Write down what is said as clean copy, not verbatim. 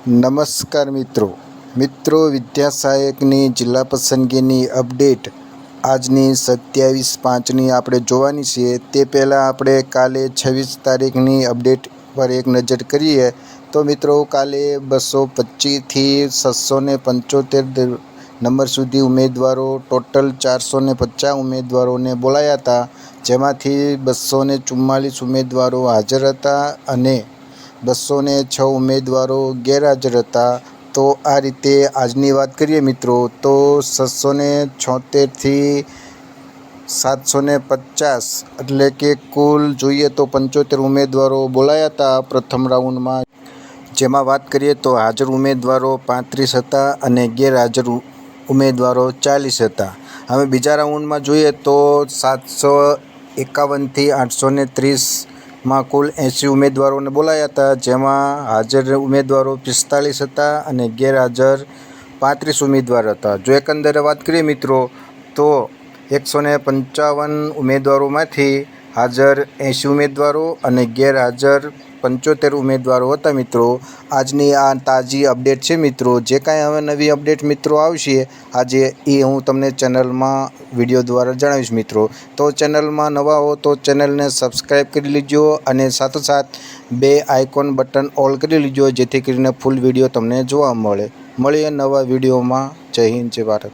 નમસ્કાર મિત્રો વિદ્યા સહાયકની જિલ્લા પસંદગીની અપડેટ આજની 27/5ની આપણે જોવાની છે। તે પહેલાં આપણે કાલે 26 તારીખની અપડેટ પર એક નજર કરીએ તો મિત્રો કાલે 225 થી 675 નંબર સુધી ઉમેદવારો ટોટલ 450 ઉમેદવારોને બોલાયા હતા, જેમાંથી 244 ઉમેદવારો હાજર હતા અને 206 ઉમેદવારો ગેરહાજર હતા। તો આ રીતે આજની વાત કરીએ મિત્રો તો 676 થી 750 એટલે કે કુલ જોઈએ તો 75 ઉમેદવારો બોલાયા હતા પ્રથમ રાઉન્ડમાં, જેમાં વાત કરીએ તો હાજર ઉમેદવારો 35 હતા અને ગેરહાજર ઉમેદવારો 40 હતા। હવે બીજા રાઉન્ડમાં જોઈએ તો 751 થી 830માં કુલ 80 ઉમેદવારોને બોલાયા હતા, જેમાં હાજર ઉમેદવારો 45 હતા અને ગેરહાજર 35 ઉમેદવાર હતા। જો એકંદરે વાત કરીએ મિત્રો તો 155 ઉમેદવારોમાંથી હાજર 80 ઉમેદવારો અને ગેરહાજર 75 ઉમેદવારો હતા। મિત્રો આજની આ તાજી અપડેટ છે મિત્રો। જે કાંઈ હવે નવી અપડેટ મિત્રો આવશે આજે એ હું તમને ચેનલમાં વિડીયો દ્વારા જણાવીશ મિત્રો। તો ચેનલમાં નવા હો તો ચેનલને સબસ્ક્રાઈબ કરી લીજો અને સાથોસાથ બે આઇકોન બટન ઓલ કરી લીજો, જેથી કરીને ફૂલ વિડીયો તમને જોવા મળે। મળીએ નવા વિડીયોમાં। જય હિન્દ, જય ભારત।